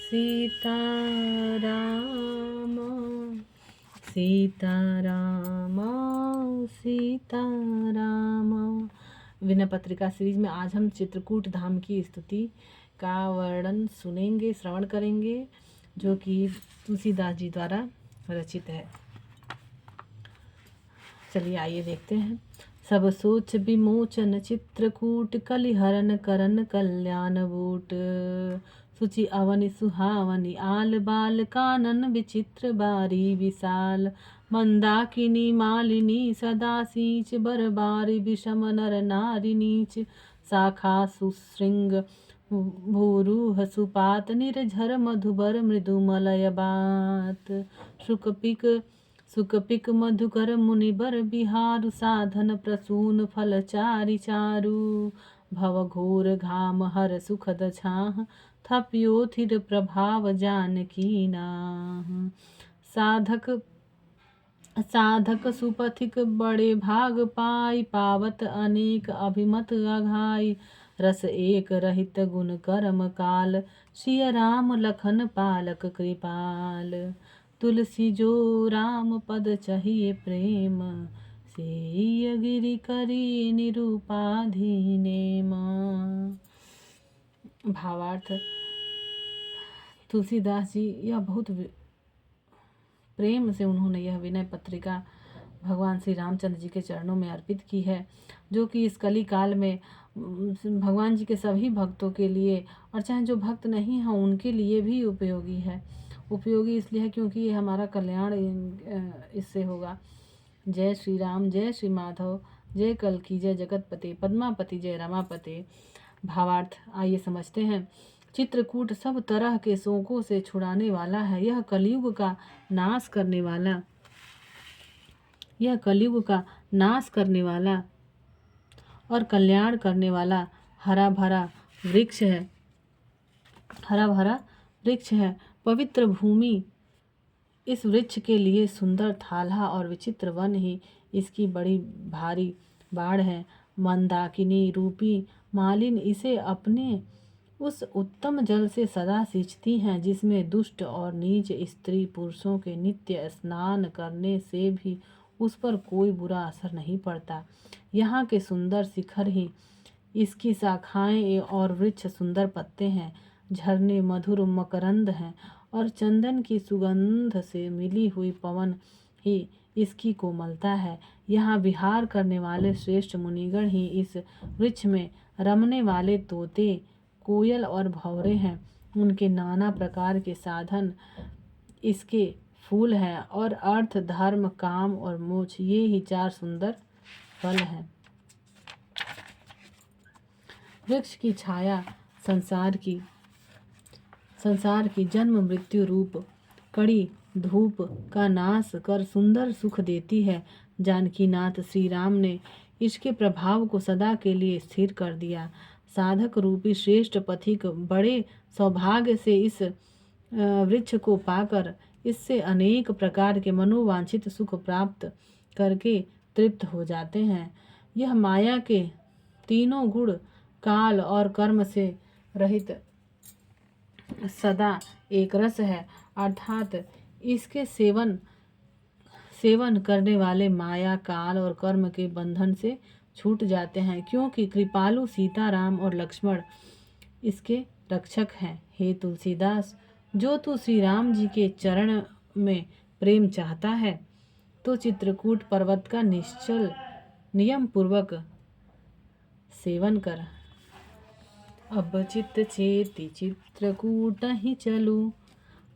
Sitaram Sitaram Sitaram. Vinay Patrika series में आज हम चित्रकूट धाम की स्तुति का वर्णन सुनेंगे, श्रवण करेंगे, जो कि तुलसीदास जी द्वारा रचित है। चलिए आइए देखते हैं। सब सोच विमोचन चित्रकूट, कलिहरन करन कल्याण बूट। सुचि अवनि सुहावनि आल बाल, कानन विचित्र बारी विशाल। मंदाकिनी मालिनी सदा सींच, बरबारी विषम नर नारी नीच। शाखा सुशृंग भूरूह सुपात, निर्झर मधुबर मृदुमलय बात। सुकपिक मधुकर मुनिबर बिहारु, साधन प्रसून फल चारि चारु। भव घोर घाम हर सुखद छाह, थप्योथिर प्रभाव जानकी नाह। साधक सुपथिक बड़े भाग पाई, पावत अनेक अभिमत अघाई। रस एक रहित गुण कर्म काल, सिय राम लखन पालक कृपाल। तुलसी जो राम पद चाहिए प्रेम, सेई गिरि करी निरूपाधि नेम। भावार्थ, तुलसीदास जी यह बहुत प्रेम से उन्होंने यह विनय पत्रिका भगवान श्री रामचंद्र जी के चरणों में अर्पित की है, जो कि इस कली काल में भगवान जी के सभी भक्तों के लिए, और चाहे जो भक्त नहीं हैं उनके लिए भी उपयोगी है। उपयोगी इसलिए है क्योंकि ये हमारा कल्याण इससे होगा। जय श्री राम, जय श्री माधव, जय कल्की, जय जगतपते, पद्मापति, जय रमापते। भावार्थ आइए समझते हैं। चित्रकूट सब तरह के शोकों से छुड़ाने वाला है। यह कलयुग का नाश करने वाला और कल्याण करने वाला हरा भरा वृक्ष है। पवित्र भूमि इस वृक्ष के लिए सुंदर थाला और विचित्र वन ही इसकी बड़ी भारी बाढ़ है। मंदाकिनी रूपी मालिन इसे अपने उस उत्तम जल से सदा सींचती हैं, जिसमें दुष्ट और नीच स्त्री पुरुषों के नित्य स्नान करने से भी उस पर कोई बुरा असर नहीं पड़ता। यहाँ के सुंदर शिखर ही इसकी शाखाएं और वृक्ष सुंदर पत्ते हैं। झरने मधुर मकरंद हैं और चंदन की सुगंध से मिली हुई पवन ही इसकी कोमलता है। यहाँ विहार करने वाले श्रेष्ठ मुनिगण ही इस वृक्ष में रमने वाले तोते, कोयल और भंवरे हैं। उनके नाना प्रकार के साधन इसके फूल हैं और अर्थ, धर्म, काम और मोक्ष ये ही 4 सुंदर फल हैं। वृक्ष की छाया संसार की जन्म मृत्यु रूप कड़ी धूप का नाश कर सुंदर सुख देती है। जानकीनाथ श्री राम ने इसके प्रभाव को सदा के लिए स्थिर कर दिया। साधक रूपी श्रेष्ठ पथिक बड़े सौभाग्य से इस वृक्ष को पाकर इससे अनेक प्रकार के मनोवांछित सुख प्राप्त करके तृप्त हो जाते हैं। यह माया के तीनों गुण, काल और कर्म से रहित सदा एक रस है, अर्थात इसके सेवन करने वाले माया, काल और कर्म के बंधन से छूट जाते हैं, क्योंकि कृपालु सीताराम और लक्ष्मण इसके रक्षक हैं। हे तुलसीदास, जो तू श्री राम जी के चरण में प्रेम चाहता है तो चित्रकूट पर्वत का निश्चल नियम पूर्वक सेवन कर। अब चित्त चेति चित्रकूट ही चलू,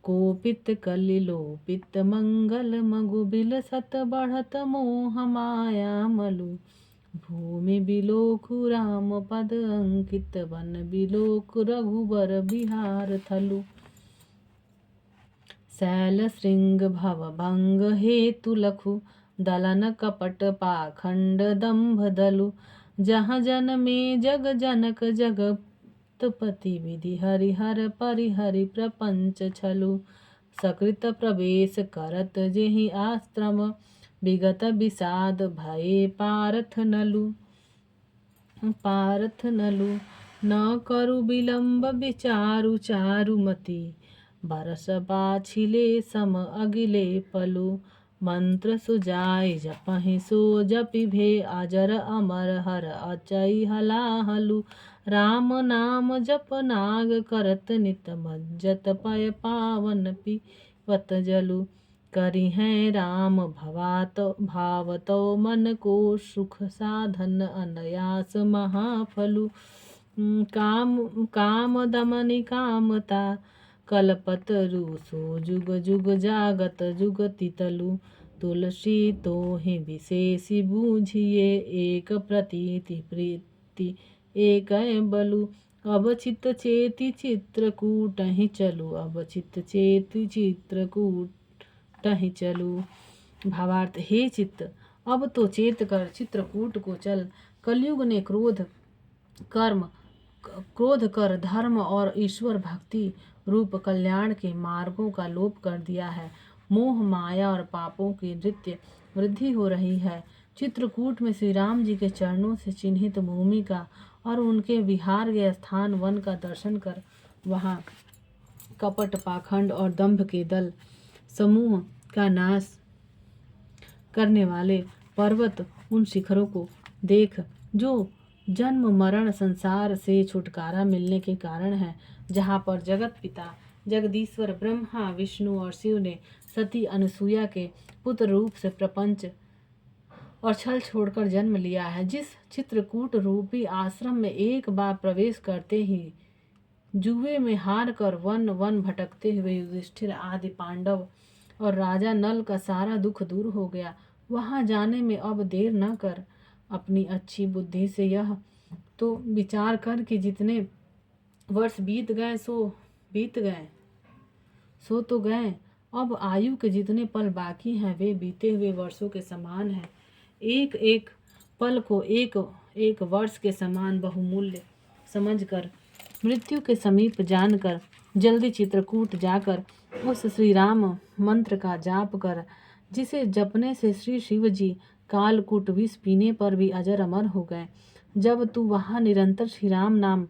कोपित कलिलोपित मंगल मगु बिलसत बढ़त मोह माया मलु। भूमि बिलोकु राम पद अंकित, वन बिलोकु रघुबर बिहार थलु। शैल श्रृंग भव भंग हेतु लखु, दलन कपट पाखंड दंभ दलु। जहाँ जन में जग जनक जगतपति, विधि हरिहर परिहरि प्रपंच छलु। सकृत प्रवेश करत जेहि आश्रम, विगत विषाद भये पारथ नलु। न करु विलंब विचारु चारुमति, बरस पाछिले सम अगिले पलु। मंत्र सुजाय जपहि सो जपि भे अजर अमर हर अचई हलाहलु। राम नाम जप नाग करत नित मज्जत पय पावन पीवत जलु। करि हैं राम भावतो मन को सुख साधन अनयास महाफलु। काम दमनि कामता कलपत रूसो जुग जुग जागत जुगति तलु। तुलसी तोहि विशेषि बूझिए एक प्रतीति प्रीति एक बलु। अब चित चेति चित्रकूटहि चलु। अब चित चेति चित्रकूटहि चलु। भावार्थ, हे चित्त, अब तो चेत कर चित्रकूट को चल। कलयुग ने क्रोध कर धर्म और ईश्वर भक्ति रूप कल्याण के मार्गों का लोप कर दिया है। मोह माया और पापों की नित्य वृद्धि हो रही है। चित्रकूट में श्री राम जी के चरणों से चिन्हित भूमि का और उनके विहार के स्थान वन का दर्शन कर वहाँ कपट पाखंड और दंभ के दल समूह का नाश करने वाले पर्वत उन शिखरों को देख जो जन्म मरण संसार से छुटकारा मिलने के कारण है, जहाँ पर जगत पिता जगदीश्वर ब्रह्मा विष्णु और शिव ने सती अनसुईया के पुत्र रूप से प्रपंच और छल छोड़कर जन्म लिया है। जिस चित्रकूट रूपी आश्रम में एक बार प्रवेश करते ही जुए में हार कर वन वन भटकते हुए युधिष्ठिर आदि पांडव और राजा नल का सारा दुख दूर हो गया, वहां जाने में अब देर न कर। अपनी अच्छी बुद्धि से यह तो विचार कर कि जितने वर्ष बीत गए सो तो गए, अब आयु के जितने पल बाकी हैं वे बीते हुए वर्षों के समान हैं। एक एक पल को एक एक वर्ष के समान बहुमूल्य समझकर मृत्यु के समीप जानकर जल्दी चित्रकूट जाकर उस श्री राम मंत्र का जाप कर, जिसे जपने से श्री शिव जी कालकूट विष पीने पर भी अजर अमर हो गए। जब तू वहाँ निरंतर श्री राम नाम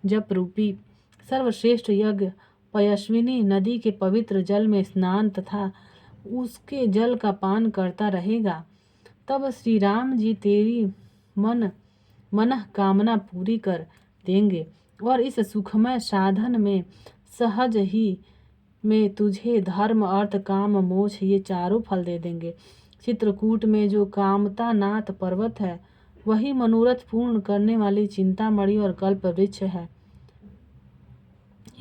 जप रूपी सर्वश्रेष्ठ यज्ञ पयस्विनी नदी के पवित्र जल में स्नान तथा उसके जल का पान करता रहेगा, तब श्री राम जी तेरी मन कामना पूरी कर देंगे और इस सुखमय साधन में सहज ही में तुझे धर्म अर्थ काम मोक्ष ये चारों फल दे देंगे। चित्रकूट में जो कामता नाथ पर्वत है वही मनोरथ पूर्ण करने वाली चिंतामणि और कल्प वृक्ष है।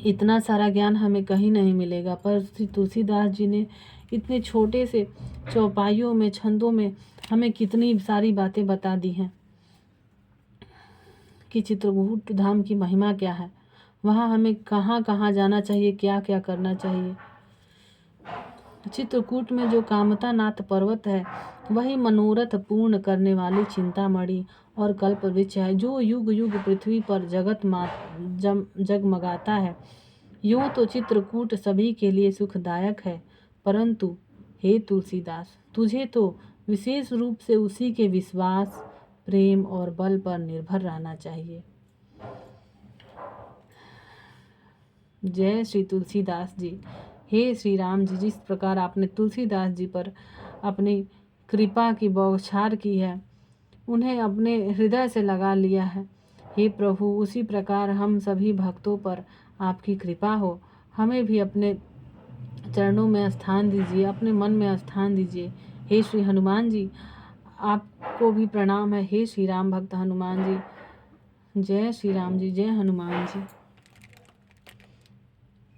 इतना सारा ज्ञान हमें कहीं नहीं मिलेगा, पर श्री तुलसीदास जी ने इतने छोटे से चौपाइयों में छंदों में हमें कितनी सारी बातें बता दी हैं कि चित्रकूट धाम की महिमा क्या है, वहाँ हमें कहाँ कहाँ जाना चाहिए, क्या क्या करना चाहिए। चित्रकूट में जो कामता नाथ पर्वत है वही मनोरथ पूर्ण करने वाली चिंतामणि और कल्प वृक्ष है, जो युग युग पृथ्वी पर जगमगाता है। यूँ तो चित्रकूट सभी के लिए सुखदायक है, परंतु हे तुलसीदास, तुझे तो विशेष रूप से उसी के विश्वास प्रेम और बल पर निर्भर रहना चाहिए। जय श्री तुलसीदास जी। हे श्री राम जी, जिस प्रकार आपने तुलसीदास जी पर अपनी कृपा की बौछार की है, उन्हें अपने हृदय से लगा लिया है, हे प्रभु उसी प्रकार हम सभी भक्तों पर आपकी कृपा हो। हमें भी अपने चरणों में स्थान दीजिए, अपने मन में स्थान दीजिए। हे श्री हनुमान जी, आपको भी प्रणाम है। हे श्री राम भक्त हनुमान जी। जय श्री राम जी, जय हनुमान जी।